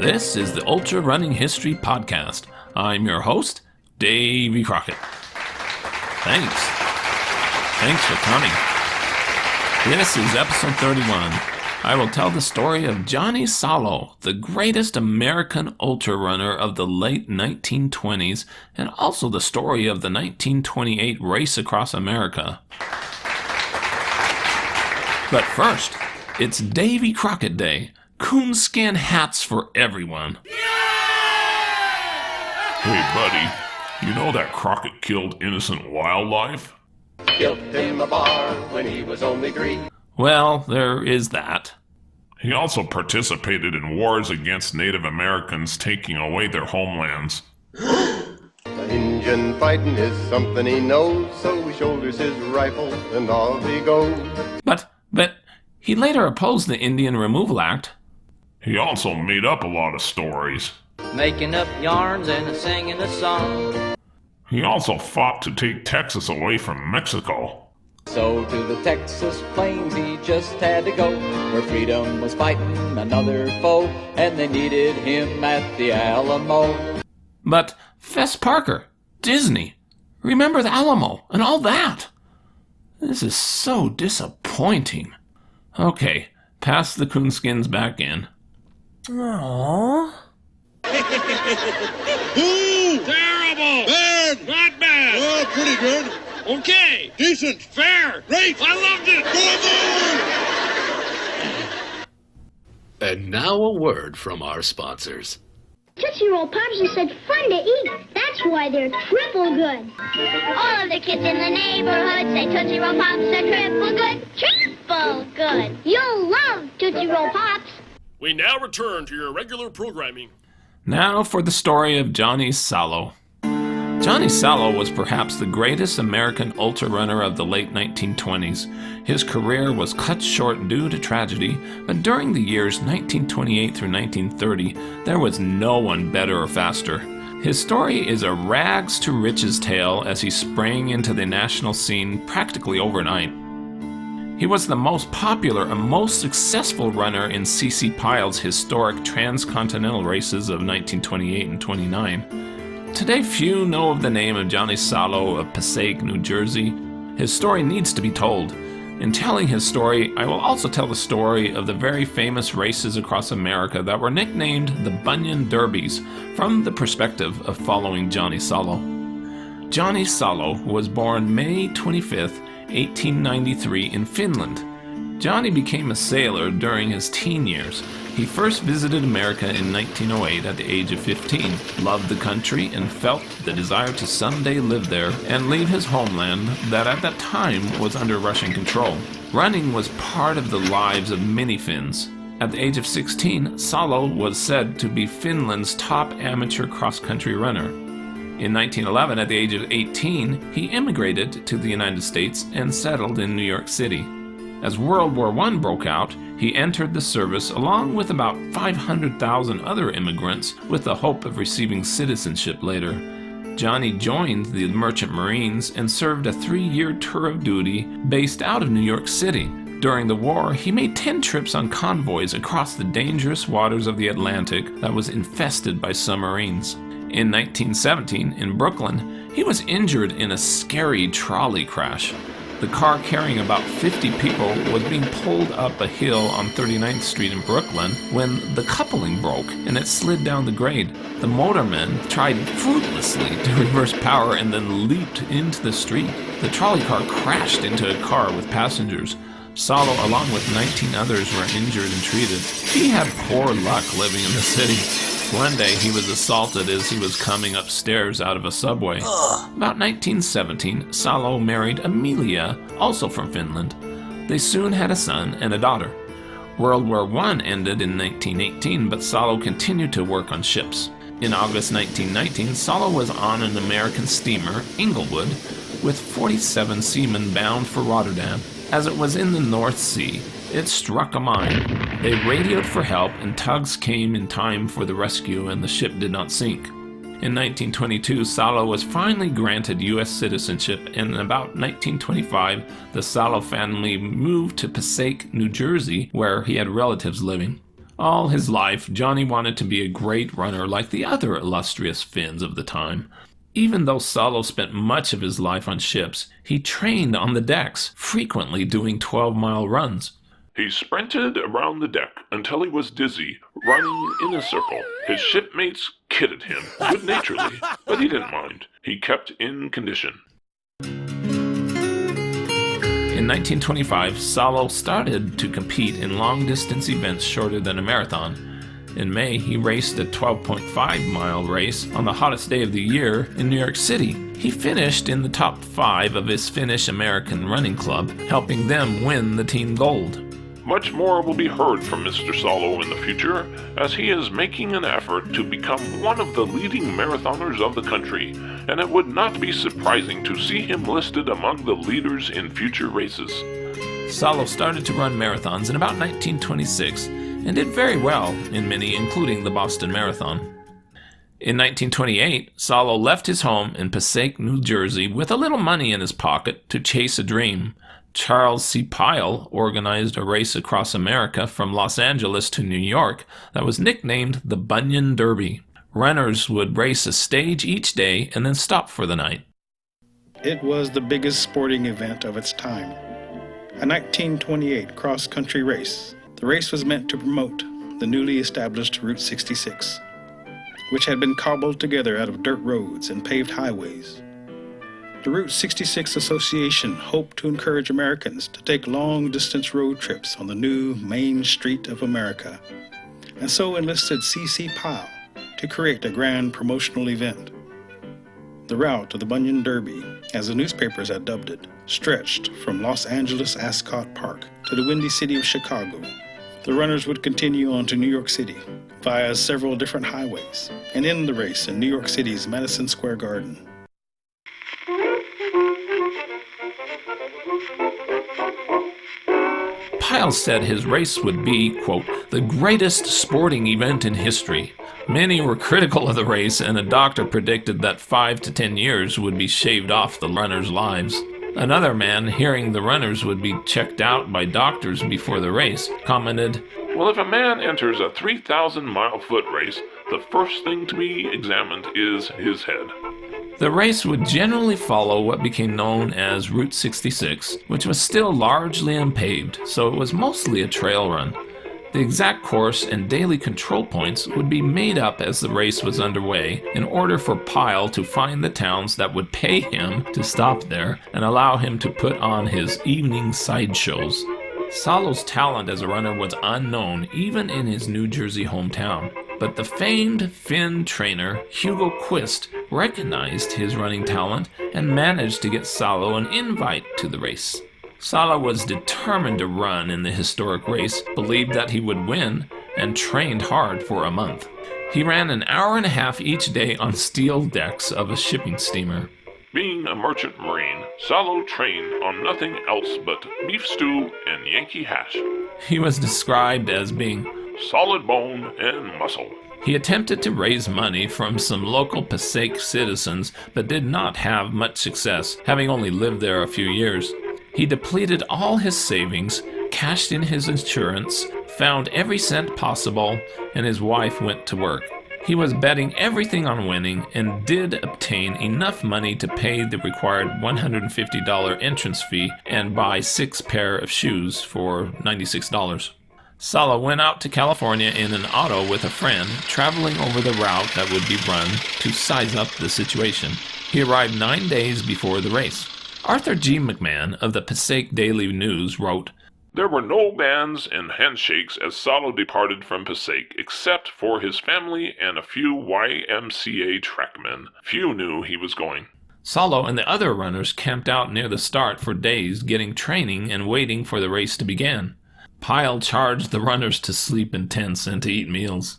This is the Ultrarunning History Podcast. I'm your host, Davey Crockett. Thanks for coming. This is episode 31. I will tell the story of Johnny Salo, the greatest American ultrarunner of the late 1920s, and also the story of the 1928 race across America. But first, it's Davy Crockett Day. Coonskin hats for everyone. Hey, buddy, you know that Crockett killed innocent wildlife? Killed him a bar when he was only 3. Well, there is that. He also participated in wars against Native Americans taking away their homelands. The Injun fighting is something he knows, so he shoulders his rifle and off he goes. But he later opposed the Indian Removal Act. He also made up a lot of stories. Making up yarns and singing a song. He also fought to take Texas away from Mexico. So to the Texas plains he just had to go, where freedom was fighting another foe, and they needed him at the Alamo. But Fess Parker, Disney, remember the Alamo and all that. This is so disappointing. Okay, pass the coonskins back in. Aww. Ooh, terrible! Bad! Not bad! Oh, pretty good. Okay! Decent. Fair! Great. I loved it! Go And now a word from our sponsors. Tootsie Roll Pops are such fun to eat. That's why they're triple good. All of the kids in the neighborhood say Tootsie Roll Pops are triple good. Triple good. You'll love Tootsie Roll Pops. We now return to your regular programming. Now for the story of Johnny Salo. Johnny Salo was perhaps the greatest American ultrarunner of the late 1920s. His career was cut short due to tragedy, but during the years 1928 through 1930, there was no one better or faster. His story is a rags to riches tale as he sprang into the national scene practically overnight. He was the most popular and most successful runner in C.C. Pyle's historic transcontinental races of 1928 and 29. Today, few know of the name of Johnny Salo of Passaic, New Jersey. His story needs to be told. In telling his story, I will also tell the story of the very famous races across America that were nicknamed the Bunion Derbies from the perspective of following Johnny Salo. Johnny Salo was born May 25th, 1893 in Finland. Johnny became a sailor during his teen years. He first visited America in 1908 at the age of 15, loved the country, and felt the desire to someday live there and leave his homeland that at that time was under Russian control. Running was part of the lives of many Finns. At the age of 16, Salo was said to be Finland's top amateur cross-country runner. In 1911, at the age of 18, he immigrated to the United States and settled in New York City. As World War I broke out, he entered the service along with about 500,000 other immigrants with the hope of receiving citizenship later. Johnny joined the Merchant Marines and served a 3-year tour of duty based out of New York City. During the war, he made 10 trips on convoys across the dangerous waters of the Atlantic that was infested by submarines. In 1917, in Brooklyn, he was injured in a scary trolley crash. The car carrying about 50 people was being pulled up a hill on 39th Street in Brooklyn when the coupling broke and it slid down the grade. The motorman tried fruitlessly to reverse power and then leaped into the street. The trolley car crashed into a car with passengers. Salo, along with 19 others, were injured and treated. He had poor luck living in the city. One day he was assaulted as he was coming upstairs out of a subway. About 1917, Salo married Amelia, also from Finland. They soon had a son and a daughter. World War I ended in 1918, but Salo continued to work on ships. In August 1919, Salo was on an American steamer, Inglewood, with 47 seamen bound for Rotterdam. As it was in the North Sea, it struck a mine. They radioed for help and tugs came in time for the rescue and the ship did not sink. In 1922, Salo was finally granted U.S. citizenship, and in about 1925, the Salo family moved to Passaic, New Jersey, where he had relatives living. All his life, Johnny wanted to be a great runner like the other illustrious Finns of the time. Even though Salo spent much of his life on ships, he trained on the decks, frequently doing 12-mile runs. He sprinted around the deck until he was dizzy, running in a circle. His shipmates kidded him good-naturedly, but he didn't mind. He kept in condition. In 1925, Salo started to compete in long-distance events shorter than a marathon. In May, he raced a 12.5-mile race on the hottest day of the year in New York City. He finished in the top 5 of his Finnish-American running club, helping them win the team gold. Much more will be heard from Mr. Salo in the future, as he is making an effort to become one of the leading marathoners of the country, and it would not be surprising to see him listed among the leaders in future races. Salo started to run marathons in about 1926 and did very well in many, including the Boston Marathon. In 1928, Salo left his home in Passaic, New Jersey, with a little money in his pocket to chase a dream. Charles C. Pyle organized a race across America from Los Angeles to New York that was nicknamed the Bunion Derby. Runners would race a stage each day and then stop for the night. It was the biggest sporting event of its time. A 1928 cross-country race. The race was meant to promote the newly established Route 66, which had been cobbled together out of dirt roads and paved highways. The Route 66 Association hoped to encourage Americans to take long-distance road trips on the new Main Street of America, and so enlisted C.C. Pyle to create a grand promotional event. The route of the Bunion Derby, as the newspapers had dubbed it, stretched from Los Angeles Ascot Park to the windy city of Chicago. The runners would continue on to New York City via several different highways and end the race in New York City's Madison Square Garden. Pyle said his race would be, quote, the greatest sporting event in history. Many were critical of the race, and a doctor predicted that 5 to 10 years would be shaved off the runners' lives. Another man, hearing the runners would be checked out by doctors before the race, commented, Well, if a man enters a 3,000-mile foot race, the first thing to be examined is his head. The race would generally follow what became known as Route 66, which was still largely unpaved, so it was mostly a trail run. The exact course and daily control points would be made up as the race was underway in order for Pyle to find the towns that would pay him to stop there and allow him to put on his evening sideshows. Salo's talent as a runner was unknown even in his New Jersey hometown, but the famed Finn trainer Hugo Quist recognized his running talent and managed to get Salo an invite to the race. Salo was determined to run in the historic race, believed that he would win, and trained hard for a month. He ran an hour and a half each day on steel decks of a shipping steamer. Being a merchant marine, Salo trained on nothing else but beef stew and Yankee hash. He was described as being solid bone and muscle. He attempted to raise money from some local Passaic citizens, but did not have much success, having only lived there a few years. He depleted all his savings, cashed in his insurance, found every cent possible, and his wife went to work. He was betting everything on winning and did obtain enough money to pay the required $150 entrance fee and buy 6 pair of shoes for $96. Salo went out to California in an auto with a friend, traveling over the route that would be run to size up the situation. He arrived 9 days before the race. Arthur G. McMahon of the Passaic Daily News wrote, There were no bands and handshakes as Salo departed from Passaic, except for his family and a few YMCA trackmen. Few knew he was going. Salo and the other runners camped out near the start for days, getting training and waiting for the race to begin. Pyle charged the runners to sleep in tents and to eat meals.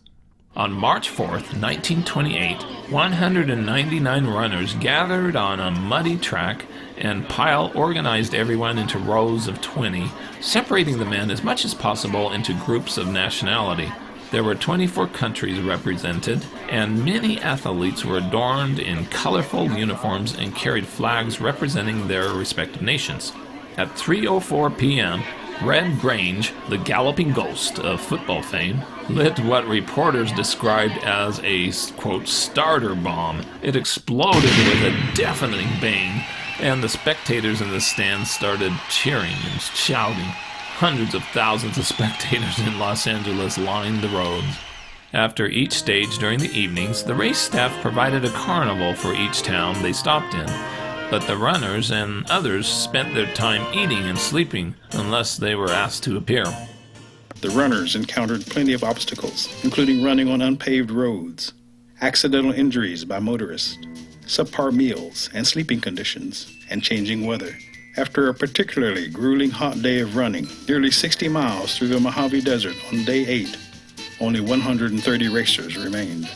On March 4th, 1928, 199 runners gathered on a muddy track, and Pyle organized everyone into rows of 20, separating the men as much as possible into groups of nationality. There were 24 countries represented, and many athletes were adorned in colorful uniforms and carried flags representing their respective nations. At 3:04 p.m., Red Grange, the galloping ghost of football fame, lit what reporters described as a, quote, starter bomb. It exploded with a deafening bang, and the spectators in the stands started cheering and shouting. Hundreds of thousands of spectators in Los Angeles lined the roads. After each stage during the evenings, the race staff provided a carnival for each town they stopped in. But the runners and others spent their time eating and sleeping unless they were asked to appear. The runners encountered plenty of obstacles, including running on unpaved roads, accidental injuries by motorists, subpar meals and sleeping conditions, and changing weather. After a particularly grueling hot day of running, nearly 60 miles through the Mojave Desert on day 8, only 130 racers remained.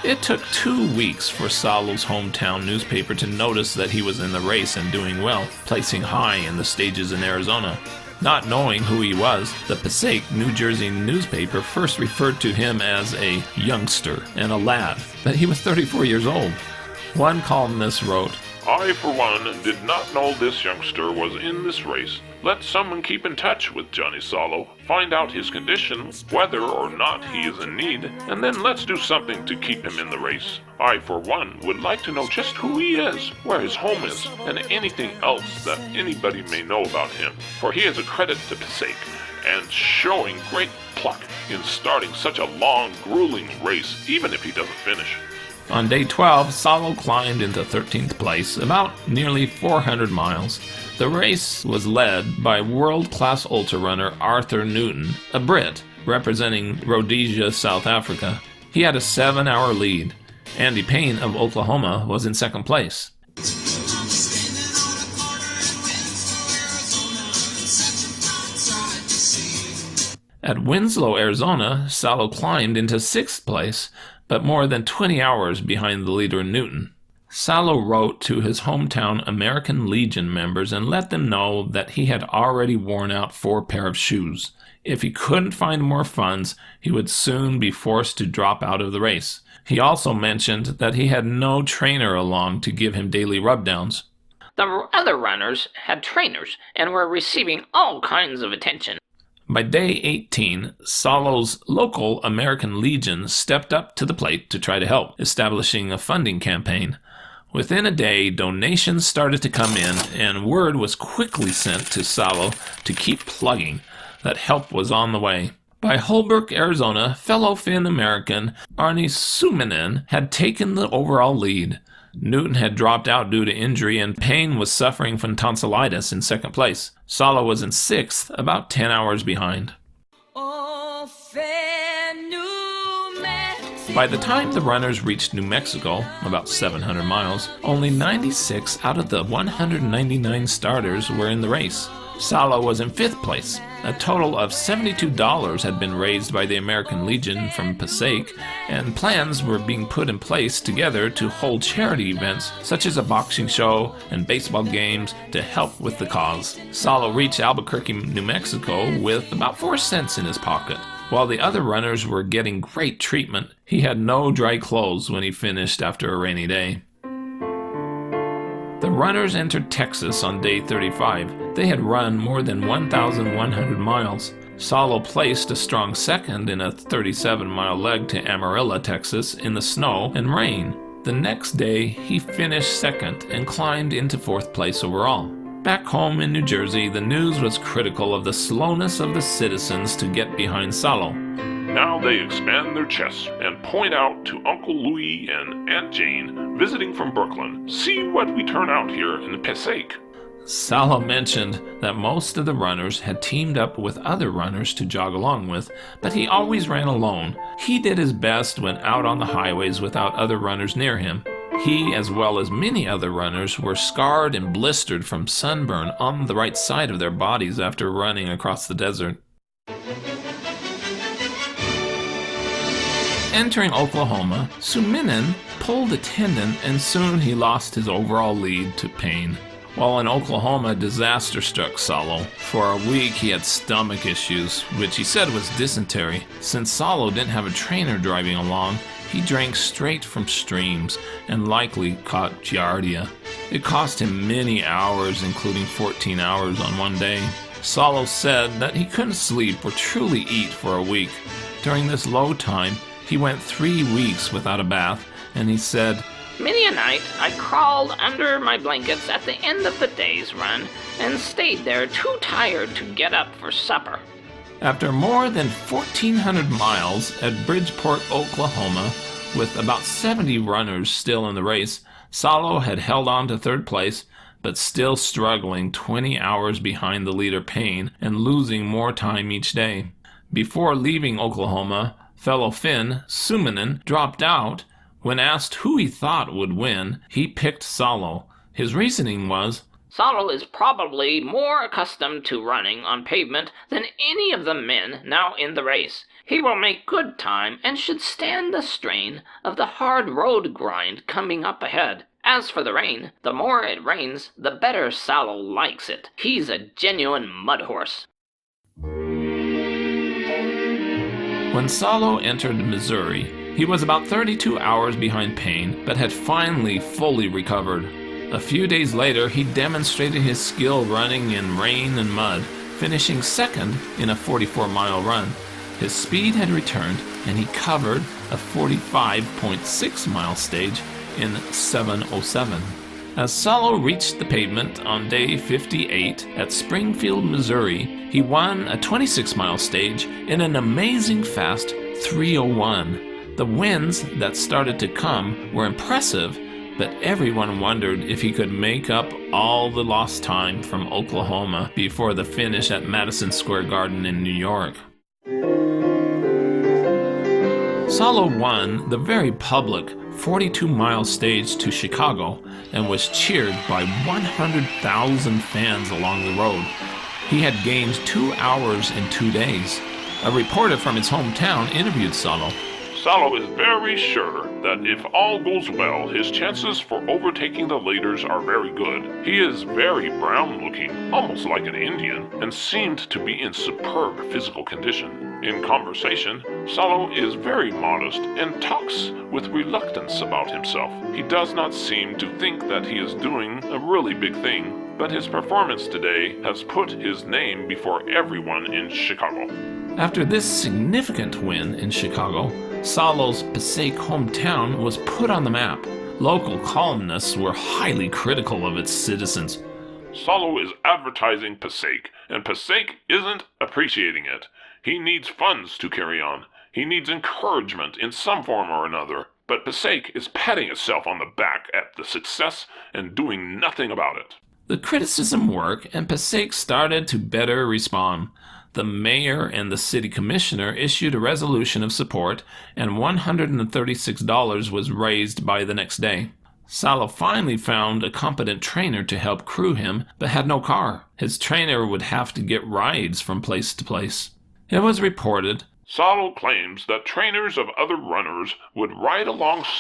It took 2 weeks for Salo's hometown newspaper to notice that he was in the race and doing well, placing high in the stages in Arizona. Not knowing who he was, the Passaic, New Jersey newspaper first referred to him as a youngster and a lad, but he was 34 years old. One columnist wrote, I, for one, did not know this youngster was in this race. Let someone keep in touch with Johnny Salo, find out his condition, whether or not he is in need, and then let's do something to keep him in the race. I, for one, would like to know just who he is, where his home is, and anything else that anybody may know about him, for he is a credit to Passaic, and showing great pluck in starting such a long, grueling race, even if he doesn't finish. On day 12, Salo climbed into 13th place, about nearly 400 miles. The race was led by world-class ultrarunner Arthur Newton, a Brit, representing Rhodesia, South Africa. He had a 7-hour lead. Andy Payne of Oklahoma was in second place. At Winslow, Arizona, Salo climbed into 6th place, but more than 20 hours behind the leader Newton. Salo wrote to his hometown American Legion members and let them know that he had already worn out 4 pair of shoes. If he couldn't find more funds, he would soon be forced to drop out of the race. He also mentioned that he had no trainer along to give him daily rubdowns. The other runners had trainers and were receiving all kinds of attention. By day 18, Salo's local American Legion stepped up to the plate to try to help, establishing a funding campaign. Within a day, donations started to come in, and word was quickly sent to Salo to keep plugging that help was on the way. By Holbrook, Arizona, fellow Finnish-American Arni Suominen had taken the overall lead. Newton had dropped out due to injury, and Payne was suffering from tonsillitis in second place. Salo was in 6th, about 10 hours behind. By the time the runners reached New Mexico, about 700 miles, only 96 out of the 199 starters were in the race. Salo was in 5th place. A total of $72 had been raised by the American Legion from Passaic, and plans were being put in place together to hold charity events such as a boxing show and baseball games to help with the cause. Salo reached Albuquerque, New Mexico with about 4 cents in his pocket. While the other runners were getting great treatment, he had no dry clothes when he finished after a rainy day. The runners entered Texas on day 35. They had run more than 1,100 miles. Salo placed a strong second in a 37-mile leg to Amarillo, Texas, in the snow and rain. The next day, he finished second and climbed into 4th place overall. Back home in New Jersey, the news was critical of the slowness of the citizens to get behind Salo. Now they expand their chests and point out to Uncle Louis and Aunt Jane visiting from Brooklyn. See what we turn out here in Passaic. Salo mentioned that most of the runners had teamed up with other runners to jog along with, but he always ran alone. He did his best when out on the highways without other runners near him. He, as well as many other runners, were scarred and blistered from sunburn on the right side of their bodies after running across the desert. Entering Oklahoma, Suominen pulled a tendon and soon he lost his overall lead to Payne. While in Oklahoma, disaster struck Salo. For a week he had stomach issues, which he said was dysentery. Since Salo didn't have a trainer driving along, He drank straight from streams and likely caught giardia. It cost him many hours, including 14 hours on one day. Salo said that he couldn't sleep or truly eat for a week. During this low time, he went 3 weeks without a bath, and he said, Many a night I crawled under my blankets at the end of the day's run and stayed there too tired to get up for supper. After more than 1,400 miles at Bridgeport, Oklahoma, with about 70 runners still in the race, Salo had held on to third place, but still struggling 20 hours behind the leader Payne and losing more time each day. Before leaving Oklahoma, fellow Finn, Suominen, dropped out. When asked who he thought would win, he picked Salo. His reasoning was, Salo is probably more accustomed to running on pavement than any of the men now in the race. He will make good time and should stand the strain of the hard road grind coming up ahead. As for the rain, the more it rains, the better Salo likes it. He's a genuine mud horse. When Salo entered Missouri, he was about 32 hours behind Payne, but had finally fully recovered. A few days later, he demonstrated his skill running in rain and mud, finishing second in a 44-mile run. His speed had returned, and he covered a 45.6-mile stage in 7:07. As Salo reached the pavement on day 58 at Springfield, Missouri, he won a 26-mile stage in an amazing fast 3:01. The wins that started to come were impressive, but everyone wondered if he could make up all the lost time from Oklahoma before the finish at Madison Square Garden in New York. Salo won the very public 42-mile stage to Chicago and was cheered by 100,000 fans along the road. He had gained 2 hours in 2 days. A reporter from his hometown interviewed Salo. Salo is very sure that if all goes well, his chances for overtaking the leaders are very good. He is very brown-looking, almost like an Indian, and seemed to be in superb physical condition. In conversation, Salo is very modest and talks with reluctance about himself. He does not seem to think that he is doing a really big thing, but his performance today has put his name before everyone in Chicago. After this significant win in Chicago, Salo's Passaic hometown was put on the map. Local columnists were highly critical of its citizens. Salo is advertising Passaic, and Passaic isn't appreciating it. He needs funds to carry on. He needs encouragement in some form or another. But Passaic is patting itself on the back at the success and doing nothing about it. The criticism worked, and Passaic started to better respond. The mayor and the city commissioner issued a resolution of support, and $136 was raised by the next day. Salo finally found a competent trainer to help crew him, but had no car. His trainer would have to get rides from place to place. It was reported, Salo claims that trainers of other runners would ride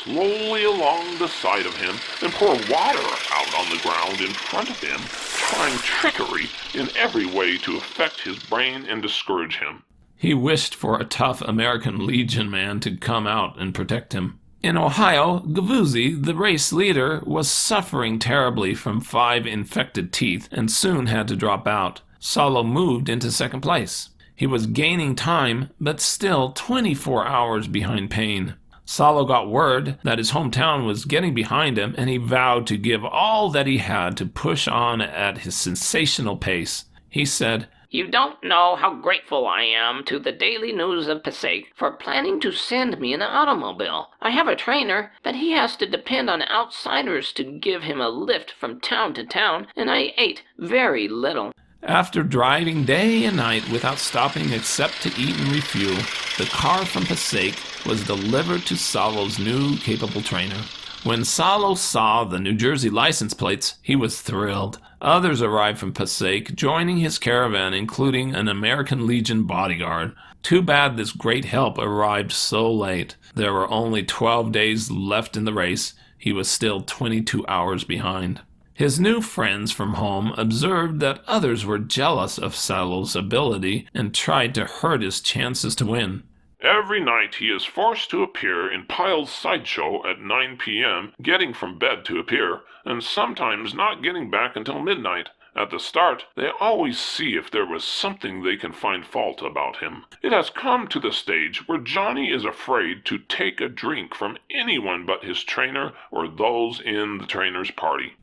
slowly along the side of him and pour water out on the ground in front of him, trying trickery in every way to affect his brain and discourage him. He wished for a tough American Legion man to come out and protect him. In Ohio, Gavuzzi, the race leader, was suffering terribly from 5 infected teeth and soon had to drop out. Salo moved into second place. He was gaining time, but still 24 hours behind Payne. Salo got word that his hometown was getting behind him, and he vowed to give all that he had to push on at his sensational pace. He said, You don't know how grateful I am to the Daily News of Passaic for planning to send me an automobile. I have a trainer, but he has to depend on outsiders to give him a lift from town to town, and I ate very little. After driving day and night without stopping except to eat and refuel, the car from Passaic was delivered to Salo's new capable trainer. When Salo saw the New Jersey license plates, he was thrilled. Others arrived from Passaic, joining his caravan, including an American Legion bodyguard. Too bad this great help arrived so late. There were only 12 days left in the race. He was still 22 hours behind. His new friends from home observed that others were jealous of Salo's ability and tried to hurt his chances to win. Every night he is forced to appear in Pyle's sideshow at 9 p.m., getting from bed to appear, and sometimes not getting back until midnight. At the start, they always see if there was something they can find fault about him. It has come to the stage where Johnny is afraid to take a drink from anyone but his trainer or those in the trainer's party.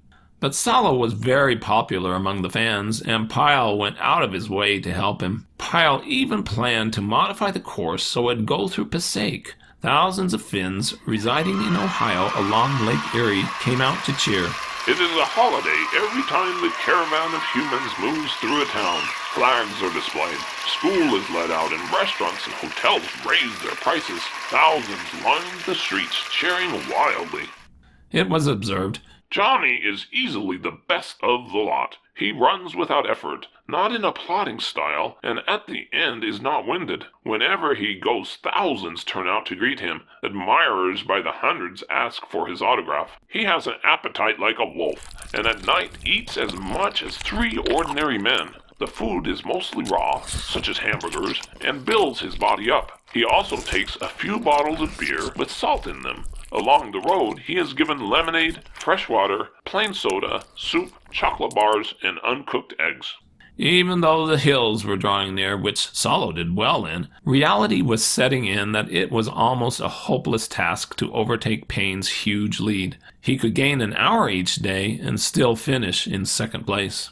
But Salo was very popular among the fans, and Pyle went out of his way to help him. Pyle even planned to modify the course so it'd go through Passaic. Thousands of Finns residing in Ohio along Lake Erie came out to cheer. It is a holiday every time the caravan of humans moves through a town. Flags are displayed, school is let out, and restaurants and hotels raise their prices. Thousands line the streets cheering wildly. It was observed, Johnny is easily the best of the lot. He runs without effort, not in a plodding style, and at the end is not winded. Whenever he goes, thousands turn out to greet him. Admirers by the hundreds ask for his autograph. He has an appetite like a wolf, and at night eats as much as 3 ordinary men. The food is mostly raw, such as hamburgers, and builds his body up. He also takes a few bottles of beer with salt in them. Along the road, he is given lemonade, fresh water, plain soda, soup, chocolate bars, and uncooked eggs. Even though the hills were drawing near, which Salo did well in, reality was setting in that it was almost a hopeless task to overtake Payne's huge lead. He could gain an hour each day and still finish in second place.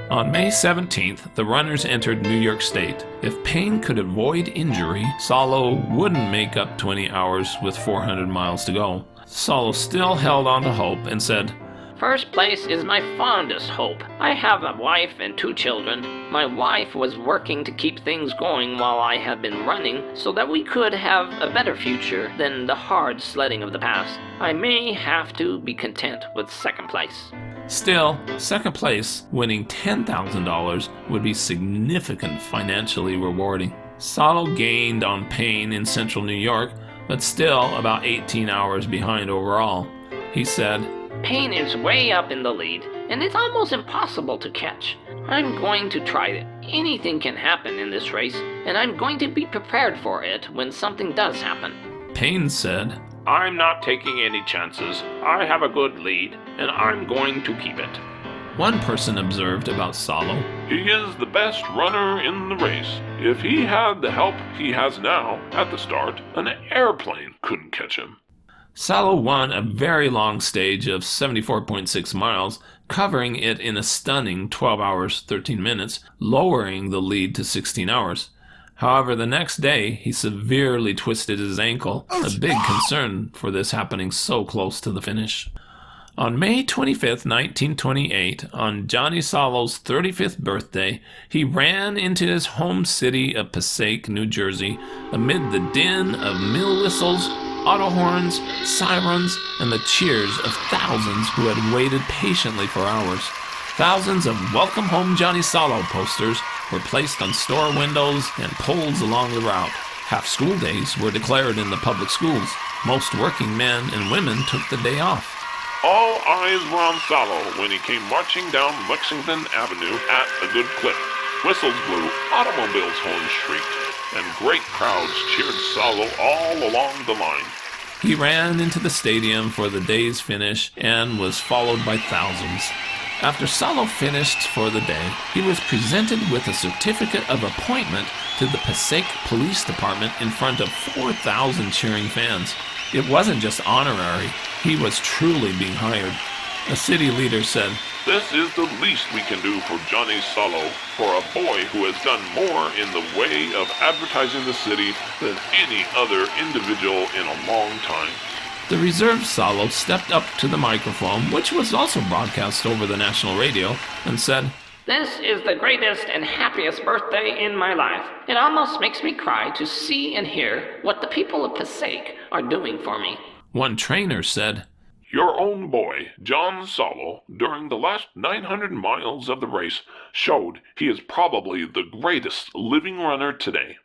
On May 17th, the runners entered New York State. If Payne could avoid injury, Salo wouldn't make up 20 hours with 400 miles to go. Salo still held on to hope and said, First place is my fondest hope. I have a wife and 2 children. My wife was working to keep things going while I have been running so that we could have a better future than the hard sledding of the past. I may have to be content with second place. Still, second place, winning $10,000, would be significant financially rewarding. Salo gained on Payne in central New York, but still about 18 hours behind overall. He said, Payne is way up in the lead, and it's almost impossible to catch. I'm going to try it. Anything can happen in this race, and I'm going to be prepared for it when something does happen. Payne said, I'm not taking any chances. I have a good lead, and I'm going to keep it. One person observed about Salo, He is the best runner in the race. If he had the help he has now at the start, an airplane couldn't catch him. Salo won a very long stage of 74.6 miles, covering it in a stunning 12 hours 13 minutes, lowering the lead to 16 hours. However, the next day, he severely twisted his ankle, a big concern for this happening so close to the finish. On May 25th, 1928, on Johnny Salo's 35th birthday, he ran into his home city of Passaic, New Jersey, amid the din of mill whistles, auto horns, sirens, and the cheers of thousands who had waited patiently for hours. Thousands of Welcome Home Johnny Salo posters were placed on store windows and poles along the route. Half school days were declared in the public schools. Most working men and women took the day off. All eyes were on Salo when he came marching down Lexington Avenue at a good clip. Whistles blew, automobiles' horns shrieked, and great crowds cheered Salo all along the line. He ran into the stadium for the day's finish and was followed by thousands. After Salo finished for the day, he was presented with a certificate of appointment to the Passaic Police Department in front of 4,000 cheering fans. It wasn't just honorary, he was truly being hired. A city leader said, This is the least we can do for Johnny Salo, for a boy who has done more in the way of advertising the city than any other individual in a long time. The reserve Salo stepped up to the microphone, which was also broadcast over the national radio, and said, This is the greatest and happiest birthday in my life. It almost makes me cry to see and hear what the people of Passaic are doing for me. One trainer said, Your own boy, John Salo, during the last 900 miles of the race, showed he is probably the greatest living runner today.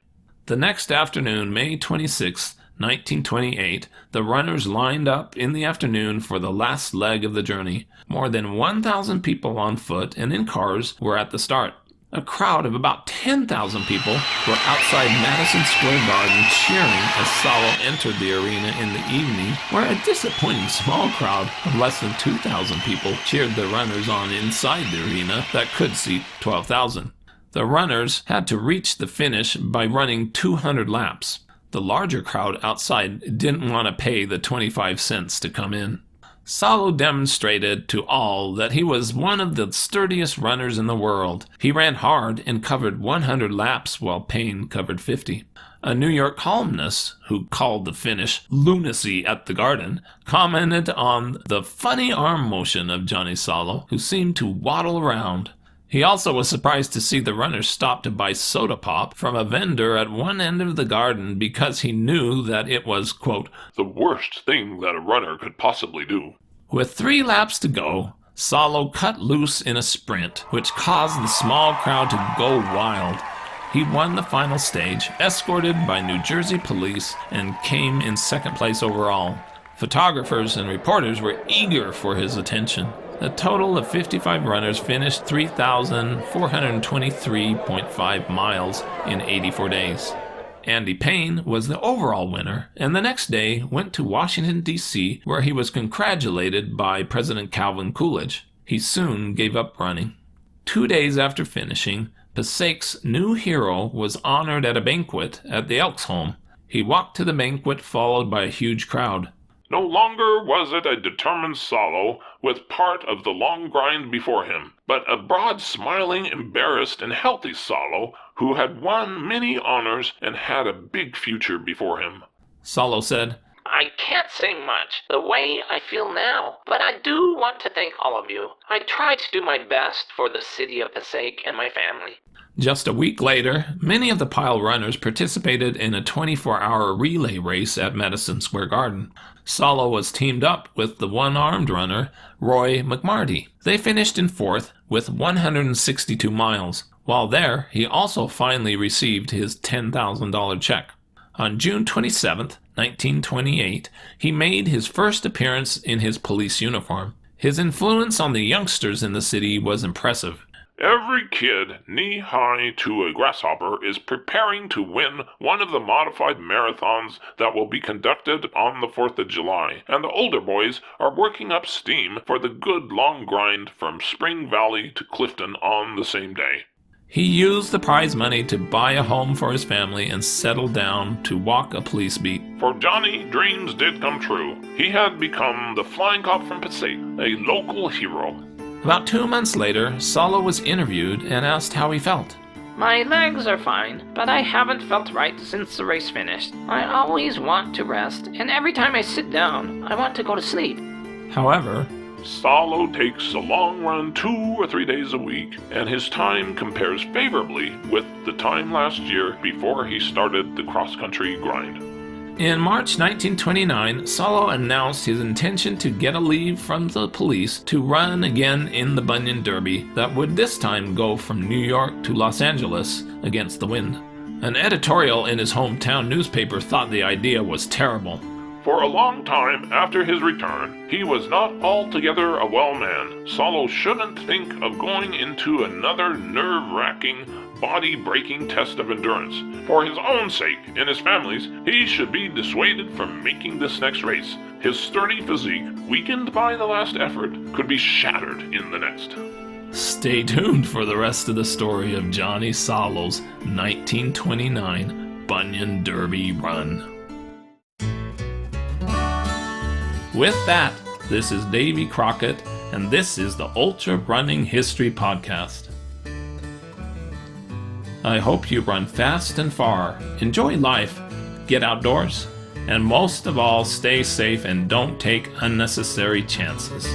The next afternoon, May 26, 1928, the runners lined up in the afternoon for the last leg of the journey. More than 1,000 people on foot and in cars were at the start. A crowd of about 10,000 people were outside Madison Square Garden cheering as Salo entered the arena in the evening, where a disappointing small crowd of less than 2,000 people cheered the runners on inside the arena that could seat 12,000. The runners had to reach the finish by running 200 laps. The larger crowd outside didn't want to pay the 25 cents to come in. Salo demonstrated to all that he was one of the sturdiest runners in the world. He ran hard and covered 100 laps while Payne covered 50. A New York columnist, who called the finish lunacy at the Garden, commented on the funny arm motion of Johnny Salo, who seemed to waddle around. He also was surprised to see the runners stop to buy soda pop from a vendor at one end of the Garden because he knew that it was, quote, the worst thing that a runner could possibly do. With 3 laps to go, Salo cut loose in a sprint, which caused the small crowd to go wild. He won the final stage, escorted by New Jersey police, and came in second place overall. Photographers and reporters were eager for his attention. A total of 55 runners finished 3,423.5 miles in 84 days. Andy Payne was the overall winner, and the next day went to Washington, D.C., where he was congratulated by President Calvin Coolidge. He soon gave up running. 2 days after finishing, Passaic's new hero was honored at a banquet at the Elks home. He walked to the banquet, followed by a huge crowd. No longer was it a determined Salo with part of the long grind before him, but a broad, smiling, embarrassed, and healthy Salo who had won many honors and had a big future before him. Salo said, I can't say much the way I feel now, but I do want to thank all of you. I tried to do my best for the city of Passaic and my family. Just a week later, many of the Pyle runners participated in a 24-hour relay race at Madison Square Garden. Salo was teamed up with the one-armed runner, Roy McMarty. They finished in 4th with 162 miles. While there, he also finally received his $10,000 check. On June 27, 1928, he made his first appearance in his police uniform. His influence on the youngsters in the city was impressive. Every kid knee-high to a grasshopper is preparing to win one of the modified marathons that will be conducted on the 4th of July, and the older boys are working up steam for the good long grind from Spring Valley to Clifton on the same day. He used the prize money to buy a home for his family and settle down to walk a police beat. For Johnny, dreams did come true. He had become the flying cop from Passaic, a local hero. About 2 months later, Salo was interviewed and asked how he felt. My legs are fine, but I haven't felt right since the race finished. I always want to rest, and every time I sit down, I want to go to sleep. However, Salo takes a long run 2 or 3 days a week, and his time compares favorably with the time last year before he started the cross-country grind. in March 1929, Salo announced his intention to get a leave from the police to run again in the Bunion Derby that would this time go from New York to Los Angeles against the wind. An editorial in his hometown newspaper thought the idea was terrible. For a long time after his return, he was not altogether a well man. Salo shouldn't think of going into another nerve-wracking, body-breaking test of endurance. For his own sake and his family's, he should be dissuaded from making this next race. His sturdy physique, weakened by the last effort, could be shattered in the next. Stay tuned for the rest of the story of Johnny Salo's 1929 Bunion Derby run. With that, this is Davy Crockett, and this is the Ultra Running History Podcast. I hope you run fast and far, enjoy life, get outdoors, and most of all, stay safe and don't take unnecessary chances.